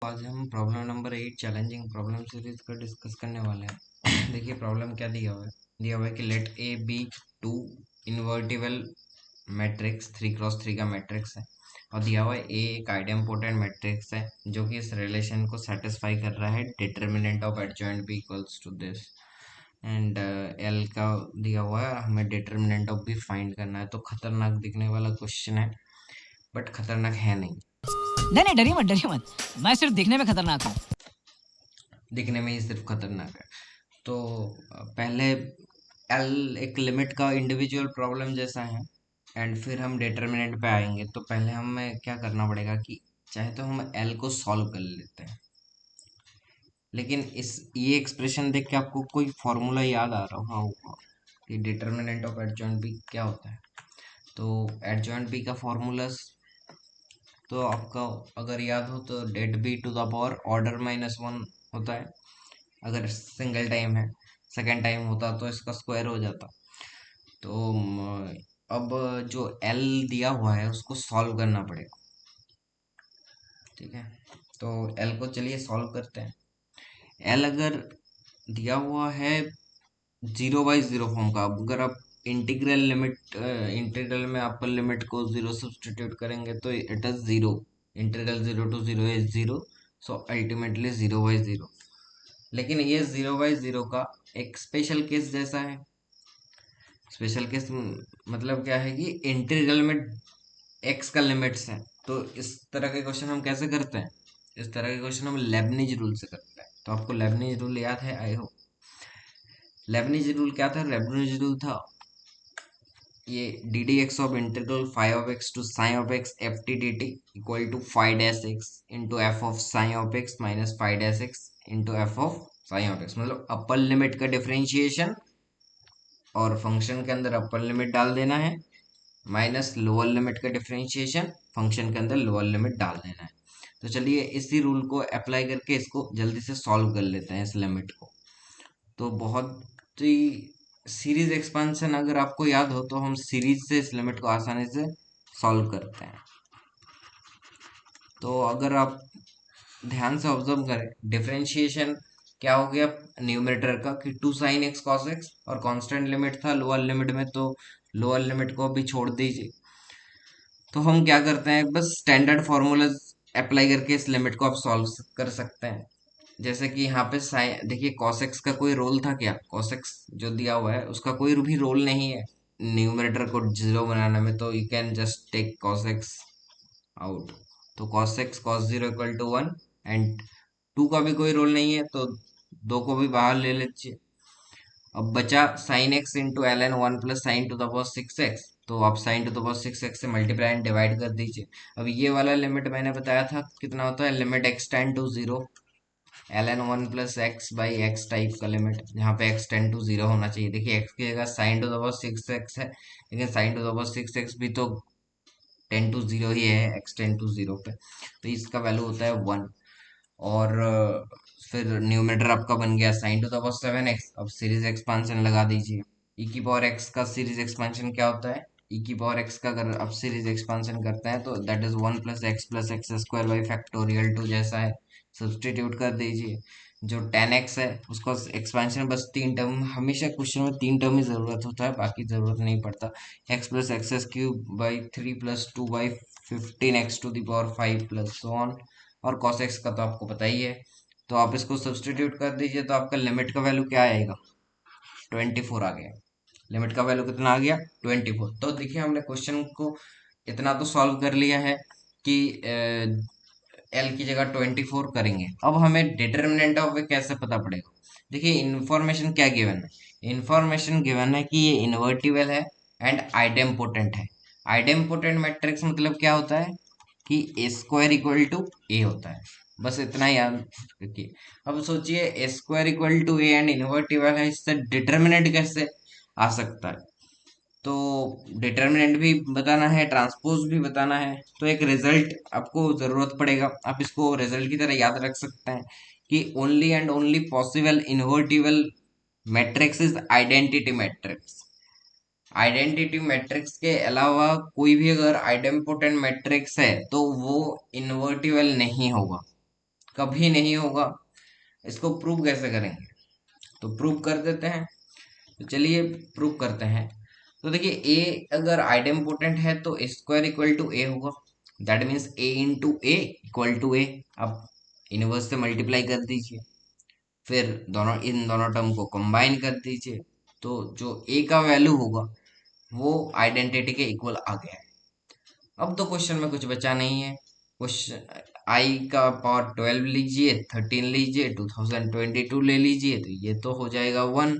आज हम problem number 8 challenging problem series का डिस्कस करने वाले हैं। देखिए प्रॉब्लम क्या दिया हुआ है कि let A B two invertible matrix 3x3 का मैट्रिक्स है और दिया हुआ है ए एक आइडेम्पोटेंट मैट्रिक्स है जो कि इस रिलेशन को सेटिस्फाई कर रहा है determinant of adjoint B equals to this and L का दिया हुआ है, हमें डिटर्मिनेंट ऑफ बी फाइंड करना है। तो खतरनाक दिखने वाला क्वेश्चन है बट खतरनाक है नहीं। नहीं नहीं डरिए मत मैं सिर्फ दिखने में खतरनाक हूँ। दिखने में ही सिर्फ खतरनाक है। तो पहले एल एक लिमिट का इंडिविजुअल प्रॉब्लम जैसा है एंड फिर हम डिटर्मिनेंट पे आएंगे। तो पहले हमें क्या करना पड़ेगा कि चाहे तो हम एल को सॉल्व कर लेते हैं, लेकिन इस ये एक्सप्रेशन देख के आपको कोई फॉर्मूला याद आ रहा होगा कि डिटर्मिनेंट ऑफ एडजॉइंट बी क्या होता है। तो एडजॉइंट बी का फॉर्मूला तो आपका अगर याद हो तो det B to the power order -1 होता है अगर सिंगल टाइम है। सेकेंड टाइम होता तो इसका स्क्वायर हो जाता। तो अब जो एल दिया हुआ है उसको सॉल्व करना पड़ेगा। ठीक है, तो एल को चलिए सॉल्व करते हैं। एल अगर दिया हुआ है 0/0 फॉर्म का, अगर आप इंटीग्रल में अपर लिमिट को 0 सब्सटीट्यूट करेंगे तो it is 0। Integral 0 to 0 is 0, so ultimately 0/0। लेकिन ये 0/0 का एक स्पेशल केस जैसा है। स्पेशल केस मतलब क्या है कि इंटीग्रल में एक्स का लिमिट्स है। तो इस तरह के क्वेश्चन हम कैसे करते हैं, इस तरह के क्वेश्चन हम लेबनिज रूल से करते हैं। तो आपको लेबनिज रूल याद है आई होप। लेबनिज रूल क्या था? लेबनिज रूल था ये d d x of integral five of x to sine of x f t d t equal to five dash x into f of sine of x minus five dash x into f of sine of x. मतलब upper limit का differentiation और function के अंदर upper limit डाल देना है, minus lower limit का differentiation, function के अंदर लोअर लिमिट डाल देना है। तो चलिए इसी रूल को अप्लाई करके इसको जल्दी से सॉल्व कर लेते हैं इस लिमिट को। तो बहुत ही सीरीज एक्सपांशन अगर आपको याद हो तो हम सीरीज से इस लिमिट को आसानी से सॉल्व करते हैं। तो अगर आप ध्यान से ऑब्जर्व करें डिफरेंशिएशन क्या हो गया न्यूमरेटर का कि 2 sin x cos x, और कांस्टेंट लिमिट था लोअर लिमिट में, तो लोअर लिमिट को भी छोड़ दीजिए। तो हम क्या करते हैं, बस स्टैंडर्ड फॉर्मूलाज अप्लाई करके इस लिमिट को आप सॉल्व कर सकते हैं। जैसे कि यहाँ पे साइन देखिए cos x का कोई रोल था क्या? cos x जो दिया हुआ है उसका कोई भी रोल नहीं है न्यूमरेटर को 0 बनाने में, तो you can just take cos x out. तो cos x cos 0 equal to 1 and 2 का भी कोई रोल नहीं है तो 2 को भी बाहर ले लीजिए। अब बचा sine x into l n 1 plus sine to the power 6x। तो आप sign to the power 6x से मल्टीप्लाई एंड डिवाइड कर दीजिए। अब ये वाला लिमिट मैंने बताया था कितना होता है, limit x tend to 0 l n 1 plus x by x type का लिमिट, जहाँ पे एक्स टेंड टू 0 होना चाहिए। देखिए एक्स की जगह sign to the power 6x है, लेकिन sign to the power 6x भी तो 10 to 0 ही है एक्स टेंड टू 0 पे, तो इसका वैल्यू होता है 1। और फिर न्यूमरेटर आपका बन गया sign to the power 7x। अब सीरीज एक्सपांशन लगा दीजिए। ई की पावर एक्स का सीरीज एक्सपांशन क्या होता है? ई की पावर एक्स का अगर आप सीरीज एक्सपांशन करते हैं तो that is 1 + x + x² by factorial 2 जैसा है। सब्सटीट्यूट कर दीजिए। जो 10x है उसका एक्सपांशन बस 3 टर्म, हमेशा क्वेश्चन में 3 टर्म ही जरूरत होता है, बाकी जरूरत नहीं पड़ता। x + x³/3 + 2/15x⁵ और cos x का तो आपको पता ही है। तो आप इसको सब्सटीट्यूट कर दीजिए तो आपका लिमिट का वैल्यू क्या आएगा? 24 आ गया। लिमिट का वैल्यू कितना आ गया? 24। तो देखिए हमने क्वेश्चन को इतना तो सॉल्व कर लिया है कि एल की जगह 24 करेंगे। अब हमें डिटर्मिनेंट ऑफ कैसे पता पड़ेगा? देखिए इन्फॉर्मेशन क्या गिवन है, इन्फॉर्मेशन गिवन है कि ये इन्वर्टिबल है एंड आइडेम्पोटेंट है। आइडेम्पोटेंट मैट्रिक्स मतलब क्या होता है कि A² = A होता है। बस इतना ही याद रखिए। अब सोचिए A² = A एंड इन्वर्टिबल है, इससे डिटर्मिनेंट कैसे आ सकता है? तो डिटर्मिनेंट भी बताना है, ट्रांसपोज भी बताना है, तो एक रिजल्ट आपको जरूरत पड़ेगा। आप इसको रिजल्ट की तरह याद रख सकते हैं कि only and only possible invertible matrix is identity matrix. Identity matrix के अलावा कोई भी अगर आइडेम्पोटेंट मैट्रिक्स है तो वो इन्वर्टिबल नहीं होगा। कभी नहीं होगा। इसको प्रूव कैसे करेंगे? तो प्रूव कर देते हैं। तो चलिए प्रूव करते हैं। तो देखिए ए अगर आइडेम्पोटेंट है तो A square equal to A होगा। That means A into A equal to A. अब इनवर्स से मल्टीप्लाई कर दीजिए, फिर दोनों इन दोनों टर्म को कंबाइन कर दीजिए, तो जो ए का वैल्यू होगा वो आइडेंटिटी के इक्वल आ गया है। अब तो क्वेश्चन में कुछ बचा नहीं है। क्वेश्चन आई का पावर 12 लीजिए, 13 लीजिए, 2022 ले लीजिए, तो ये तो हो जाएगा 1।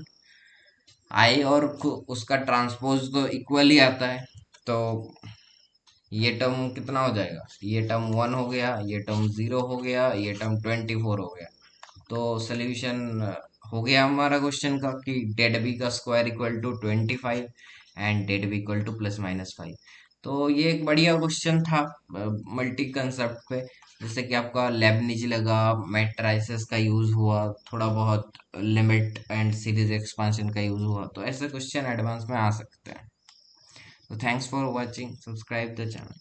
आई और उसका ट्रांसपोज तो इक्वल ही आता है, तो ये टर्म कितना हो जाएगा? ये टर्म 1 हो गया, ये टर्म 0 हो गया, ये टर्म 24 हो गया। तो सोल्यूशन हो गया हमारा क्वेश्चन का कि डेड बी का square equal to 25 and det B equal to +-5। तो ये एक बढ़िया क्वेश्चन था मल्टी कंसेप्ट पे, जैसे कि आपका लेबनिज लगा, मैट्राइसेस का यूज हुआ, थोड़ा बहुत लिमिट एंड सीरीज एक्सपांशन का यूज हुआ, तो ऐसे क्वेश्चन एडवांस में आ सकते हैं। तो thanks for watching, subscribe the channel.